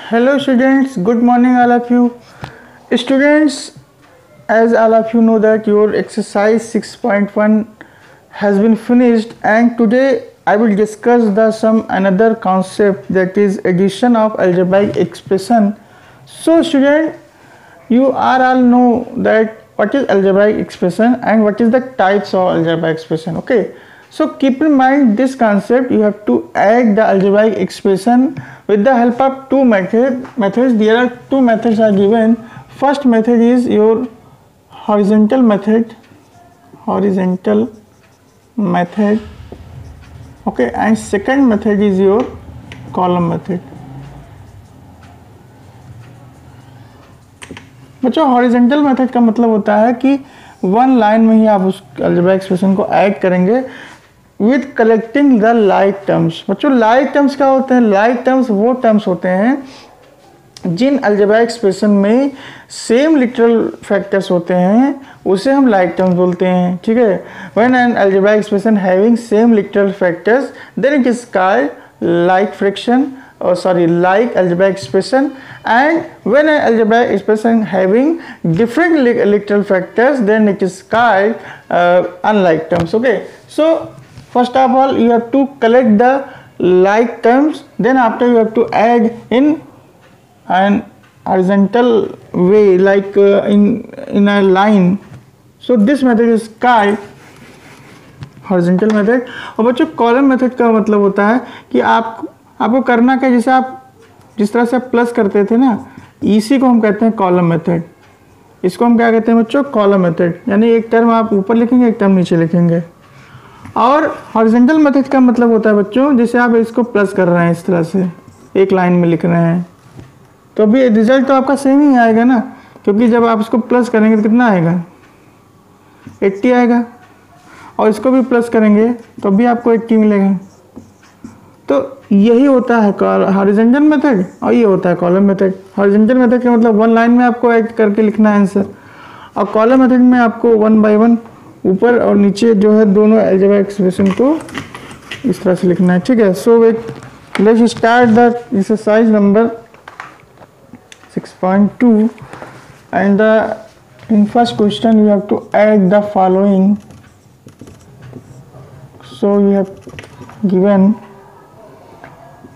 Hello students, good morning all of you. Students, as all of you know that your exercise 6.1 has been finished, and today I will discuss some another concept, that is addition of algebraic expression. So student, you are all know that what is algebraic expression and what is the types of algebraic expression. Okay, so keep in mind this concept. You have to add the algebraic expression with the help of two methods. There are two methods are given. First method is your horizontal method, okay, and second method is your column method. बच्चों horizontal method का मतलब होता है कि one line में ही आप उस algebraic expression को ऐड करेंगे with collecting the like terms. बच्चों लाइक टर्म्स क्या होते हैं? लाइक टर्म्स वो टर्म्स होते हैं जिन अलजेब्रिक एक्सप्रेशन में सेम लिटरल फैक्टर्स होते हैं, उसे हम लाइक टर्म्स बोलते हैं। ठीक है, when an algebraic expression having same literal factors then it is called like fraction like algebraic expression, and when an algebraic expression having different literal factors then it is called unlike terms. Okay, so first of all you have to collect the like terms, then after you have to add in an horizontal way like in a line. So this method is called horizontal method. और बच्चों column method का मतलब होता है कि आपको करना क्या, जैसे आप जिस तरह से प्लस करते थे ना, इसी को हम कहते हैं कॉलम मेथड। इसको हम क्या कहते हैं बच्चों? Column method. यानी एक टर्म आप ऊपर लिखेंगे, एक टर्म नीचे लिखेंगे। और हॉरिजॉन्टल मेथड का मतलब होता है बच्चों, जैसे आप इसको प्लस कर रहे हैं, इस तरह से एक लाइन में लिख रहे हैं, तो अभी रिजल्ट तो आपका सेम ही आएगा ना, क्योंकि जब आप इसको प्लस करेंगे तो कितना आएगा? 80 आएगा। और इसको भी प्लस करेंगे तो भी आपको 80 मिलेगा। तो यही होता है हॉरिजॉन्टल मेथड और ये होता है कॉलम मेथड। हॉरिजॉन्टल मेथड का मतलब वन लाइन में आपको ऐड करके लिखना है आंसर, और कॉलम मेथड में आपको वन बाय वन ऊपर और नीचे जो है दोनों अलजेब्रिक एक्सप्रेशन को इस तरह से लिखना है। ठीक है, so let's start the exercise number 6.2 and in first question you have to add the following. So you have given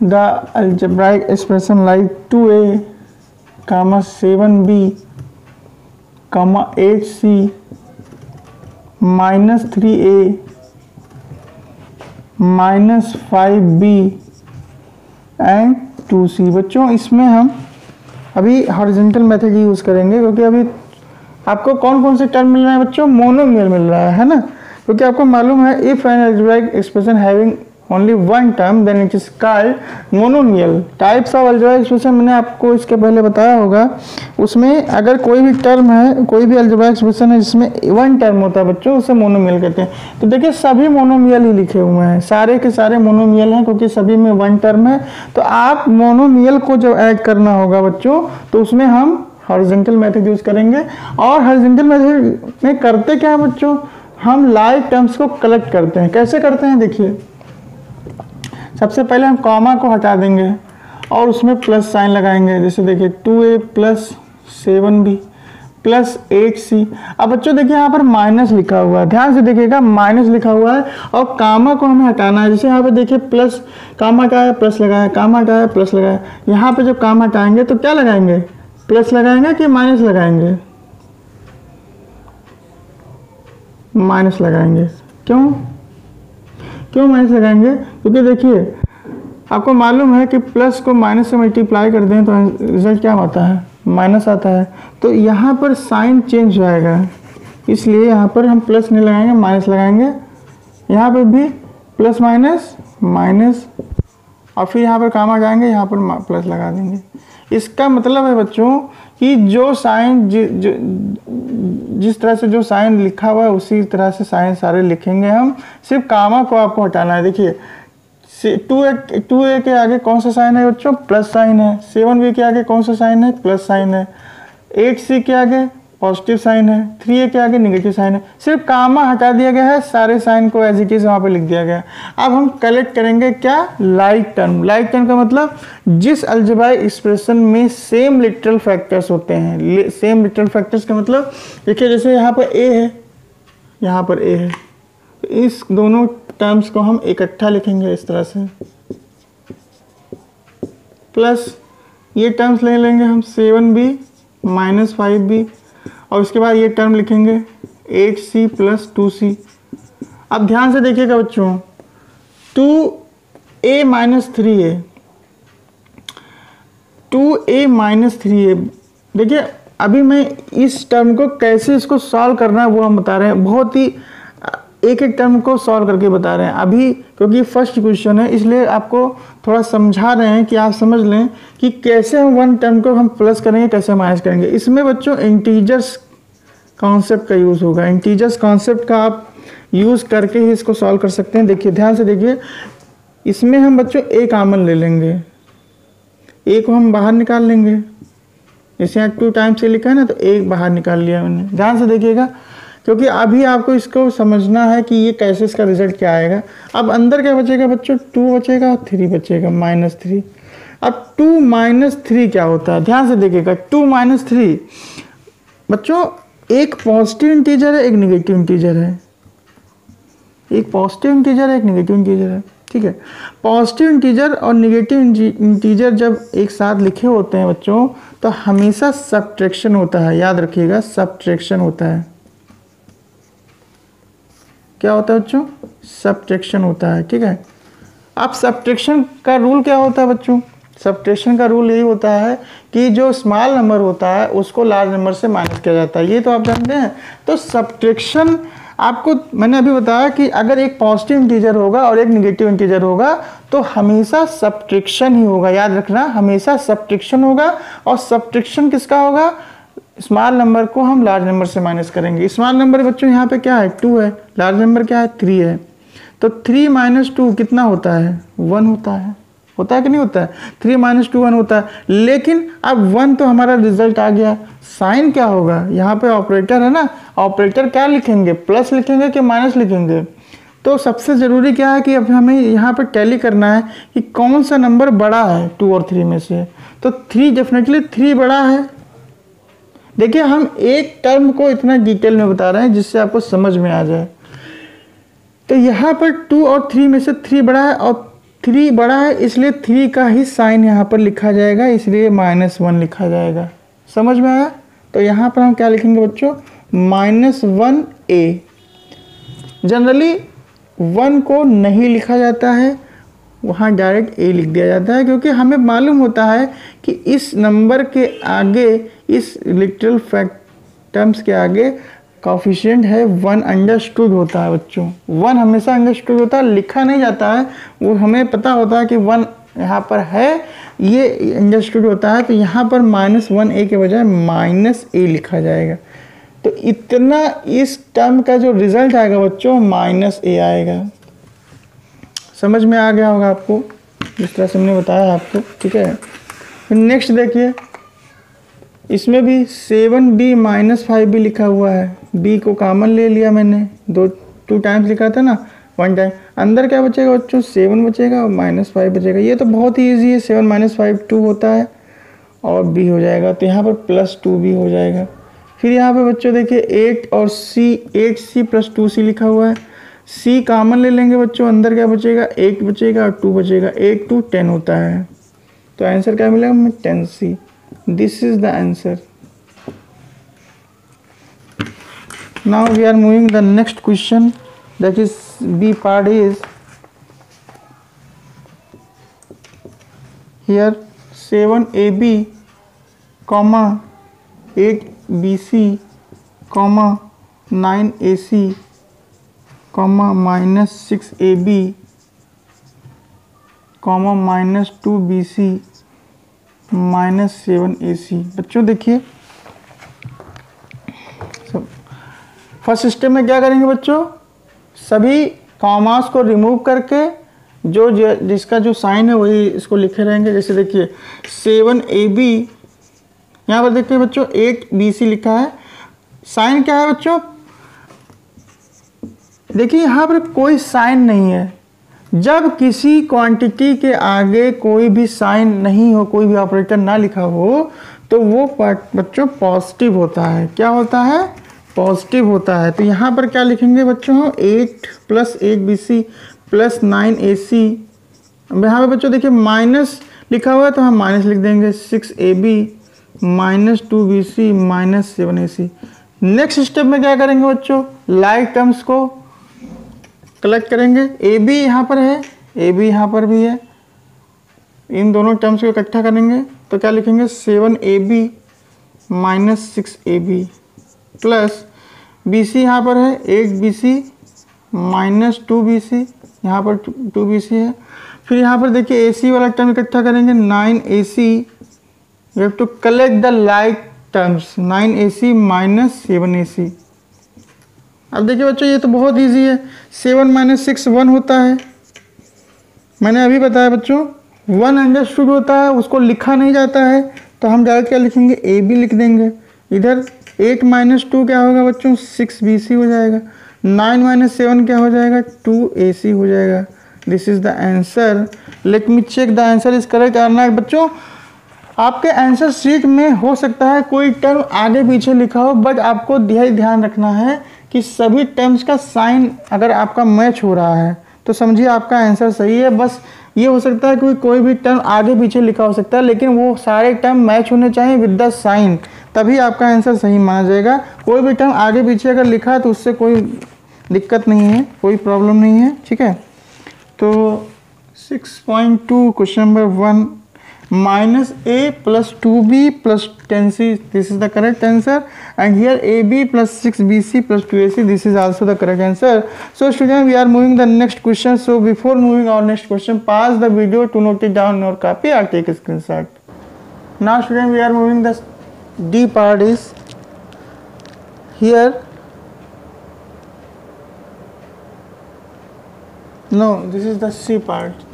the algebraic expression like 2a, 7b, 8c, minus 3a, minus 5b and 2c। बच्चों इसमें हम अभी horizontal method use करेंगे, क्योंकि अभी आपको कौन कौन से टर्म मिल रहे हैं बच्चों? मोनोमियल मिल रहा है ना, क्योंकि आपको मालूम है if N algebraic expression having only one term then it is called monomial. Types of algebraic expression मैंने आपको इसके पहले बताया होगा। उसमें अगर कोई भी टर्म है, कोई भी अलजेब्रिक एक्सप्रेशन है जिसमें वन टर्म होता है बच्चों, उसे मोनोमियल कहते हैं। तो देखिए सभी मोनोमियल ही लिखे हुए हैं, सारे के सारे मोनोमियल हैं, क्योंकि सभी में वन टर्म है। तो आप मोनोमियल को जब ऐड करना होगा बच्चों, तो उसमें हम हॉरिजॉन्टल मेथड यूज करेंगे। और हॉरिजॉन्टल मेथड में करते क्या है बच्चों? हम लाइक टर्म्स को कलेक्ट करते हैं। कैसे करते हैं देखिए, सबसे पहले हम कॉमा को हटा देंगे और उसमें प्लस साइन लगाएंगे। जैसे देखिए 2a plus 7b plus 8c। अब बच्चों देखिए यहाँ पर माइनस लिखा हुआ है, ध्यान से देखिएगा माइनस लिखा हुआ है, और कामा को हमें हटाना है। जैसे यहाँ पे देखिए प्लस, कामा हटाया प्लस लगाया, कामा हटाया प्लस लगाया। यहाँ पे जब कामा हटाएंगे तो क्या लगाएंगे? प्लस लगाएंगे कि माइनस लगाएंगे? माइनस लगाएंगे। क्यों माइनस लगाएंगे? क्योंकि देखिए आपको मालूम है कि प्लस को माइनस से मल्टीप्लाई कर दें तो रिजल्ट क्या होता है? माइनस आता है। तो यहाँ पर साइन चेंज हो जाएगा, इसलिए यहाँ पर हम प्लस नहीं लगाएंगे, माइनस लगाएंगे। यहाँ पर भी प्लस माइनस माइनस, और फिर यहाँ पर कामा जाएंगे, यहाँ पर प्लस लगा देंगे। इसका मतलब है बच्चों कि जो साइन जिस तरह से जो साइन लिखा हुआ है उसी तरह से साइन सारे लिखेंगे हम, सिर्फ कामा को आपको हटाना है। देखिए 2a के आगे कौन सा साइन है बच्चों? प्लस साइन है। 7b के आगे कौन सा साइन है? प्लस साइन है। 8c के आगे पॉजिटिव साइन है, 3a के आगे नेगेटिव साइन है, सिर्फ कामा हटा दिया गया है, सारे साइन को एज इट इज वहाँ पे लिख दिया गया। अब हम कलेक्ट करेंगे क्या, लाइक टर्म। लाइक टर्म का मतलब जिस अलजेब्राइक एक्सप्रेशन में सेम लिटरल फैक्टर्स होते हैं। सेम लिटरल फैक्टर्स का मतलब देखिए जैसे यहाँ पर a है, यहाँ पर a है, तो इस दोनों टर्म्स को हम इकट्ठा लिखेंगे इस तरह से, प्लस ये टर्म्स ले लेंगे हम 7b माइनस 5b, और उसके बाद ये टर्म लिखेंगे 8c प्लस 2c। अब ध्यान से देखिएगा बच्चों, 2a minus 3a, 2a minus 3a, देखिए अभी मैं इस टर्म को कैसे इसको सॉल्व करना है वो हम बता रहे हैं, बहुत ही एक एक टर्म को सॉल्व करके बता रहे हैं अभी, क्योंकि फर्स्ट क्वेश्चन है इसलिए आपको थोड़ा समझा रहे हैं कि आप समझ लें कि कैसे हम वन टर्म को हम प्लस करेंगे, कैसे माइनस करेंगे। इसमें बच्चों इंटीजर्स कॉन्सेप्ट का यूज़ होगा, इंटीजर्स कॉन्सेप्ट का आप यूज़ करके ही इसको सॉल्व कर सकते हैं। देखिए ध्यान से देखिए, इसमें हम बच्चों a कॉमन ले लेंगे, a को हम बाहर निकाल लेंगे, जैसे यहाँ 2 टाइम्स से लिखा है ना, तो a बाहर निकाल लिया मैंने। ध्यान से देखिएगा क्योंकि अभी आपको इसको समझना है कि ये कैसे इसका रिजल्ट क्या आएगा। अब अंदर क्या बचेगा बच्चों, 2 बचेगा और 3 बचेगा, -3। अब 2 माइनस 3 क्या होता है, ध्यान से देखिएगा। 2 माइनस 3 बच्चों एक पॉजिटिव इंटीजर है, एक नेगेटिव इंटीजर है, एक पॉजिटिव इंटीजर है, एक नेगेटिव इंटीजर है, ठीक है। पॉजिटिव इंटीजर और नेगेटिव इंटीजर जब एक साथ लिखे होते हैं बच्चों तो हमेशा सब्ट्रैक्शन होता है, याद रखिएगा सब्ट्रैक्शन होता है। क्या होता है बच्चों, सब्ट्रैक्शन होता है, ठीक है। अब सब्ट्रैक्शन का रूल क्या होता है बच्चों, सब्ट्रैक्शन का रूल यही होता है कि जो स्मॉल नंबर होता है उसको लार्ज नंबर से माइनस किया जाता है, ये तो आप जानते हैं। तो सब्ट्रैक्शन आपको मैंने अभी बताया कि अगर एक पॉजिटिव इंटीजर होगा और एक नेगेटिव इंटीजर होगा तो हमेशा सब्ट्रैक्शन ही होगा, याद रखना हमेशा सब्ट्रैक्शन होगा। और सब्ट्रैक्शन किसका होगा, स्मॉल नंबर को हम लार्ज नंबर से माइनस करेंगे। स्मॉल नंबर बच्चों यहाँ पे क्या है, 2 है, लार्ज नंबर क्या है, 3 है। तो 3 माइनस 2 कितना होता है, 1 होता है, होता है कि नहीं होता है, 3 माइनस 2 1 होता है। लेकिन अब 1 तो हमारा रिजल्ट आ गया, साइन क्या होगा, यहाँ पे ऑपरेटर है ना, ऑपरेटर क्या लिखेंगे, प्लस लिखेंगे कि माइनस लिखेंगे। तो सबसे ज़रूरी क्या है कि अब हमें यहाँ पर टैली करना है कि कौन सा नंबर बड़ा है 2 और 3 में से। तो 3 डेफिनेटली 3 बड़ा है। देखिए हम एक टर्म को इतना डिटेल में बता रहे हैं जिससे आपको समझ में आ जाए। तो यहाँ पर 2 और 3 में से 3 बड़ा है, और 3 बड़ा है इसलिए 3 का ही साइन यहाँ पर लिखा जाएगा, इसलिए -1 लिखा जाएगा। समझ में आया। तो यहाँ पर हम क्या लिखेंगे बच्चों, -1a। जनरली 1 को नहीं लिखा जाता है, वहाँ डायरेक्ट a लिख दिया जाता है, क्योंकि हमें मालूम होता है कि इस नंबर के आगे, इस लिटरल फैक्ट टर्म्स के आगे कोफिशिएंट है 1 अंडरस्टूड होता है बच्चों। 1 हमेशा अंडरस्टूड होता है, लिखा नहीं जाता है, वो हमें पता होता है कि 1 यहाँ पर है, ये अंडरस्टूड होता है। तो यहाँ पर -1a के बजाय -a लिखा जाएगा। तो इतना इस टर्म का जो रिजल्ट आएगा बच्चों -a आएगा। समझ में आ गया होगा आपको, जिस तरह से हमने बताया आपको, ठीक है। फिर नेक्स्ट देखिए, इसमें भी 7b माइनस 5b लिखा हुआ है। b को कॉमन ले लिया मैंने, 2 टाइम्स लिखा था ना, 1 टाइम। अंदर क्या बचेगा बच्चों, 7 बचेगा और -5 बचेगा। ये तो बहुत ही ईजी है, 7 माइनस 5 2 होता है और b हो जाएगा, तो यहाँ पर +2b हो जाएगा। फिर यहाँ पे बच्चों देखिए 8 और c, 8c + 2c लिखा हुआ है। c कॉमन ले लेंगे बच्चों, अंदर क्या बचेगा, 8 बचेगा और 2 बचेगा, 8 2 10 होता है। तो आंसर क्या मिलेगा हमें, 10c। This is the answer. Now we are moving the next question, that is b part is here 7ab, 8bc, 9ac, -6ab, -2bc, -7ac। बच्चों देखिए फर्स्ट सिस्टम में क्या करेंगे बच्चों, सभी कॉमास को रिमूव करके जो जिसका जो साइन है वही इसको लिखे रहेंगे। जैसे देखिए 7ab, यहाँ पर देखिए बच्चों 8bc लिखा है, साइन क्या है बच्चों, देखिए यहाँ पर कोई साइन नहीं है। जब किसी क्वांटिटी के आगे कोई भी साइन नहीं हो, कोई भी ऑपरेटर ना लिखा हो, तो वो बच्चों पॉजिटिव होता है। क्या होता है, पॉजिटिव होता है। तो यहाँ पर क्या लिखेंगे बच्चों, 8 + 8bc + 9ac। अब यहाँ पे बच्चों देखिए माइनस लिखा हुआ है तो हम माइनस लिख देंगे, 6ab - 2bc - 7ac। Next step में क्या करेंगे बच्चों, लाइक टर्म्स को कलेक्ट करेंगे। ए बी यहाँ पर है, ए बी यहाँ पर भी है, इन दोनों टर्म्स को इकट्ठा करेंगे तो क्या लिखेंगे, 7ab - 6ab plus B C यहाँ पर है 8bc - 2bc, यहाँ पर 2bc है। फिर यहाँ पर देखिए AC वाला टर्म इकट्ठा करेंगे, 9ac। You have to collect the like terms, 9ac - 7ac। अब देखिए बच्चों ये तो बहुत इजी है, 7 - 6 1 होता है। मैंने अभी बताया बच्चों 1 अंडरस्टूड होता है, उसको लिखा नहीं जाता है, तो हम डायरेक्ट क्या लिखेंगे, ए बी लिख देंगे। इधर 8 - 2 क्या होगा बच्चों, 6bc हो जाएगा। 9 - 7 क्या हो जाएगा, 2ac हो जाएगा। This is the answer. Let me check the answer is correct or not. बच्चों आपके आंसर शीट में हो सकता है कोई टर्म आगे पीछे लिखा हो, बट आपको ध्यान रखना है कि सभी टर्म्स का साइन अगर आपका मैच हो रहा है तो समझिए आपका आंसर सही है। बस ये हो सकता है कि कोई भी टर्म आगे पीछे लिखा हो सकता है, लेकिन वो सारे टर्म मैच होने चाहिए विद द साइन, तभी आपका आंसर सही माना जाएगा। कोई भी टर्म आगे पीछे अगर लिखा है तो उससे कोई दिक्कत नहीं है, कोई प्रॉब्लम नहीं है, ठीक है। तो 6.2 question number 1, -a + 2b + 10c, this is the correct answer, and here ab + 6bc + 2ac, this is also the correct answer. So student, we are moving the next question. So before moving our next question, pause the video to note it down in your copy or take a screenshot. Now student, we are moving the D part is here. No, this is the C part.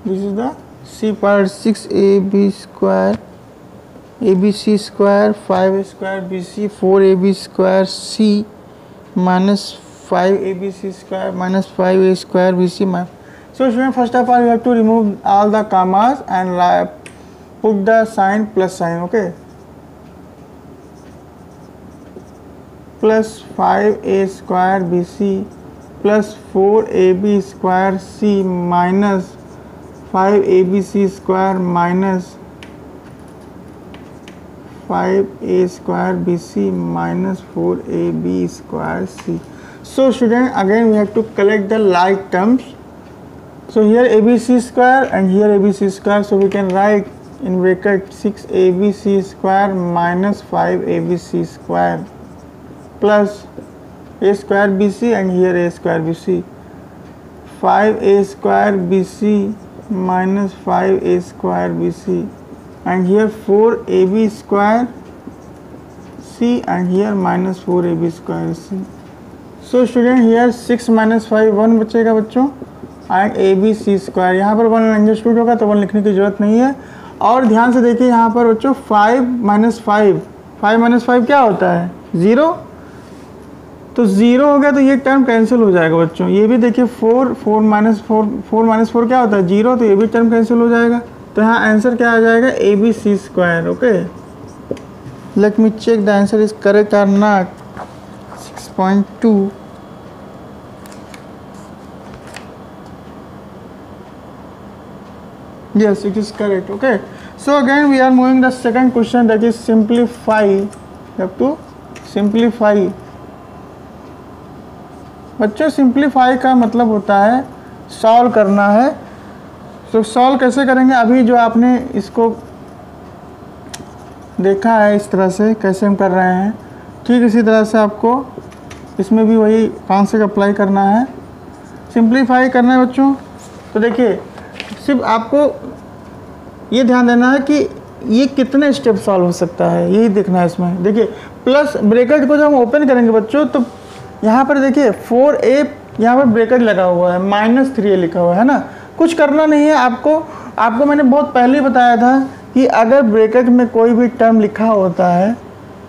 This is the C part, 6ab square abc square 5a² bc 4ab² c minus 5abc square minus 5a² bc. So student, first of all you have to remove all the commas and put the sign plus sign, okay. Plus 5a² bc plus 4ab² c minus 5abc² minus 5a² bc minus 4ab² c. So student, again we have to collect the like terms. So here abc² and here abc², so we can write in bracket 6abc² minus 5abc² plus a² bc and here a² bc, 5a² bc minus 5a² bc and here 4ab² c and here minus 4ab² c. So student, here 6 minus 5 1 बचेगा बच्चों, and abc², यहाँ पर 1 understood होगा तो 1 लिखने की जरूरत नहीं है। और ध्यान से देखिए यहाँ पर बच्चों 5 - 5 - 5 क्या होता है, 0, तो 0 हो गया तो ये टर्म कैंसिल हो जाएगा बच्चों। ये भी देखिए 4 - 4 क्या होता है, 0, तो ये भी टर्म कैंसिल हो जाएगा। तो यहाँ आंसर क्या आ जाएगा, abc², okay. Let me check the answer is correct or not. 6.2, yes, it is correct, okay. So again we are moving the second question, that is simplify. You have to simplify. बच्चों simplify का मतलब होता है solve करना है। तो solve कैसे करेंगे, अभी जो आपने इसको देखा है इस तरह से कैसे हम कर रहे हैं, ठीक इसी तरह से आपको इसमें भी वही कॉन्सेप्ट अप्लाई करना है, सिंप्लीफाई करना है बच्चों। तो देखिए सिर्फ आपको ये ध्यान देना है कि ये कितने स्टेप सॉल्व हो सकता है, यही देखना है इसमें। देखिए प्लस ब्रैकेट को जब हम ओपन करेंगे बच्चों, तो यहाँ पर देखिए 4a, यहाँ पर ब्रैकेट लगा हुआ है, -3a लिखा हुआ है ना। कुछ करना नहीं है आपको मैंने बहुत पहले बताया था कि अगर ब्रैकेट में कोई भी टर्म लिखा होता है,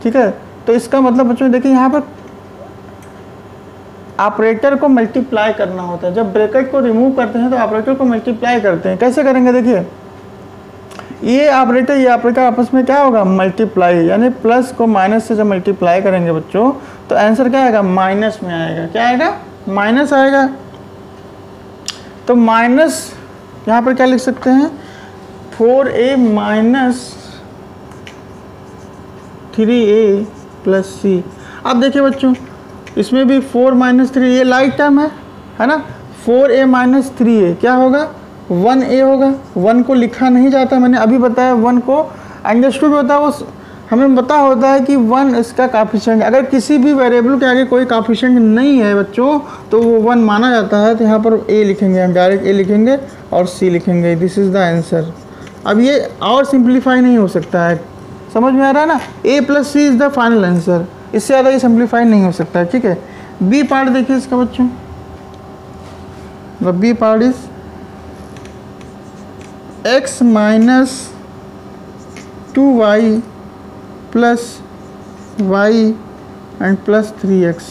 ठीक है, तो इसका मतलब बच्चों देखिए यहाँ पर ऑपरेटर को मल्टीप्लाई करना होता है। जब ब्रैकेट को रिमूव करते हैं तो ऑपरेटर को मल्टीप्लाई करते हैं। कैसे करेंगे देखिए, ये ऑपरेटर आपस में क्या होगा, मल्टीप्लाई, यानी प्लस को माइनस से जब मल्टीप्लाई करेंगे बच्चों तो आंसर क्या आएगा, माइनस में आएगा। क्या आएगा, माइनस आएगा। तो माइनस यहाँ पर क्या लिख सकते हैं, 4a minus 3a plus c। अब देखिए बच्चों इसमें भी 4 माइनस 3, ये लाइक टर्म है ना। 4a माइनस 3a क्या होगा, 1a होगा। 1 को लिखा नहीं जाता, मैंने अभी बताया। 1 को अंडरस्टूड होता है, वो हमें पता होता है कि 1 इसका काफिशिएंट। अगर किसी भी वेरिएबल के आगे कोई काफिशिएंट नहीं है बच्चों तो वो 1 माना जाता है। तो यहाँ पर a लिखेंगे, हम डायरेक्ट a लिखेंगे और c लिखेंगे। This is the answer. अब ये और सिंप्लीफाई नहीं हो सकता है, समझ में आ रहा है ना। a plus c is the final answer, इससे ज़्यादा ये सिंप्लीफाई नहीं हो सकता है। ठीक है, बी पार्ट देखिए इसका बच्चों। The B part is x minus 2y plus y and plus 3x।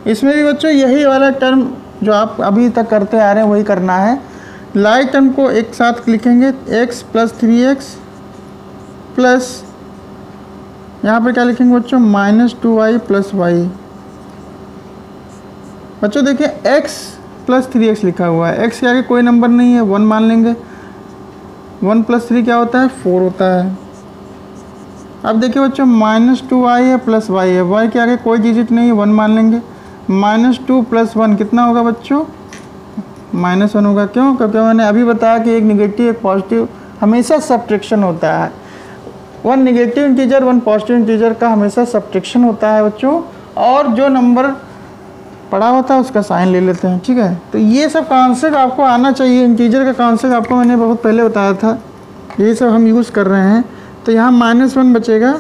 इसमें भी बच्चों यही वाला टर्म जो आप अभी तक करते आ रहे हैं वही करना है। लाइक टर्म को एक साथ लिखेंगे, x प्लस 3x प्लस यहाँ पर क्या लिखेंगे बच्चों, माइनस 2y प्लस y। बच्चों देखिए x प्लस 3x लिखा हुआ है, x के आगे कोई नंबर नहीं है, 1 मान लेंगे। 1 प्लस 3 क्या होता है, 4 होता है। अब देखिए बच्चों माइनस 2y है प्लस y है, y के आगे कोई डिजिट नहीं है, 1 मान लेंगे। माइनस 2 प्लस 1 कितना होगा बच्चों, माइनस 1 होगा। क्यों, क्योंकि मैंने अभी बताया कि एक निगेटिव एक पॉजिटिव हमेशा सब्ट्रैक्शन होता है। 1 निगेटिव इंटीजर 1 पॉजिटिव इंटीजर का हमेशा सब्ट्रैक्शन होता है बच्चों, और जो नंबर पड़ा होता है उसका साइन ले लेते हैं। ठीक है, तो ये सब कॉन्सेप्ट आपको आना चाहिए। इंटीजर का कॉन्सेप्ट आपको मैंने बहुत पहले बताया था, ये सब हम यूज़ कर रहे हैं। तो यहाँ -1 बचेगा,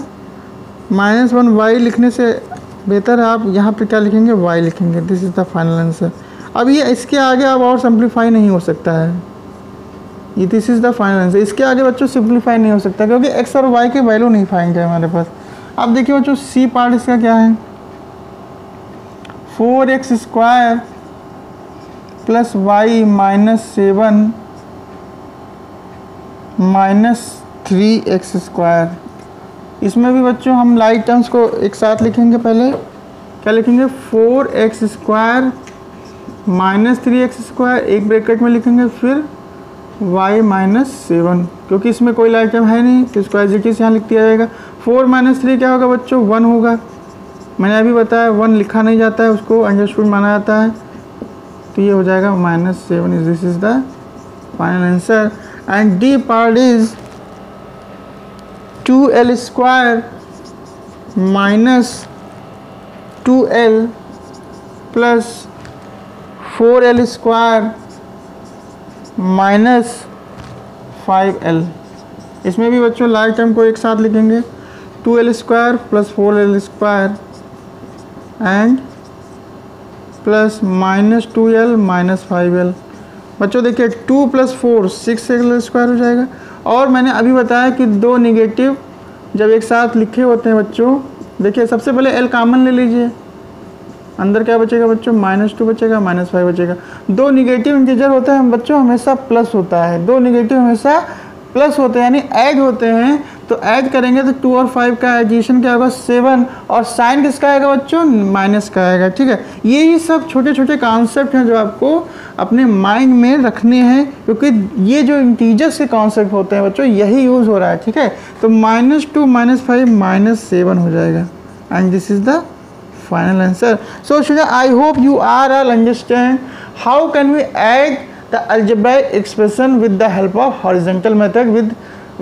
-1 y लिखने से बेहतर है आप यहाँ पे क्या लिखेंगे, y लिखेंगे। This is the final answer. अब ये इसके आगे अब और सिंप्लीफाई नहीं हो सकता है, ये this is the final answer. इसके आगे बच्चों सिंप्लीफाई नहीं हो सकता क्योंकि x और y के वैल्यू नहीं पाएंगे हमारे पास। अब देखिए बच्चों सी पार्ट इसका क्या है, 4x square plus y minus 7 minus 3x square. इसमें भी बच्चों हम लाइक टर्म्स को एक साथ लिखेंगे। पहले क्या लिखेंगे, 4x square minus 3x square एक ब्रैकेट में लिखेंगे, फिर y माइनस 7, क्योंकि इसमें कोई लाइक टर्म है नहीं तो इसको एज इट इज़ यहाँ लिख दिया जाएगा। 4 माइनस 3 क्या होगा बच्चों, 1 होगा। मैंने अभी बताया 1 लिखा नहीं जाता है, उसको अंडरस्टूड माना जाता है। तो ये हो जाएगा -7 is this is the final answer. And D part is 2l square minus 2l plus 4l square minus 5l। इसमें भी बच्चों लाइक टर्म को एक साथ लिखेंगे, 2l square plus 4l square and plus minus 2l minus 5l। बच्चों देखिए 2 plus 4 6l square हो जाएगा। और मैंने अभी बताया कि 2 निगेटिव जब एक साथ लिखे होते हैं बच्चों, देखिए सबसे पहले l कॉमन ले लीजिए, अंदर क्या बचेगा बच्चों, -2 बचेगा, -5 बचेगा। 2 निगेटिव इंटीजर होता है बच्चों हमेशा प्लस होता है, 2 निगेटिव हमेशा प्लस होते हैं यानी ऐड होते हैं। तो ऐड करेंगे तो 2 और 5 का एडिशन क्या होगा, 7, और साइन किसका आएगा बच्चों, माइनस का आएगा। ठीक है, यही सब छोटे छोटे कॉन्सेप्ट हैं जो आपको अपने माइंड में रखने हैं, क्योंकि ये जो इंटीजर्स के कॉन्सेप्ट होते हैं बच्चों यही यूज़ हो रहा है। ठीक है, तो -2 -5 -7 हो जाएगा and this is the final answer. So students, I hope you are all understand how can we add the algebraic expression with the help of horizontal method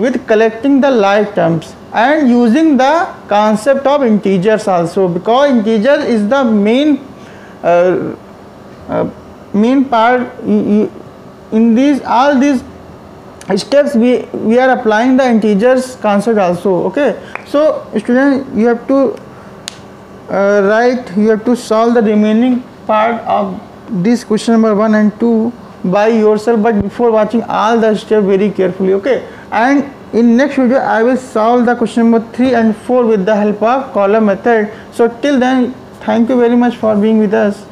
with collecting the like terms and using the concept of integers also, because integer is the main part in these all these steps we are applying the integers concept also. Okay, so student you have to you have to solve the remaining part of this question number 1 and 2 by yourself, but before watching all the steps very carefully. Okay, and In next video, I will solve the question number 3 and 4 with the help of column method. So till then, thank you very much for being with us.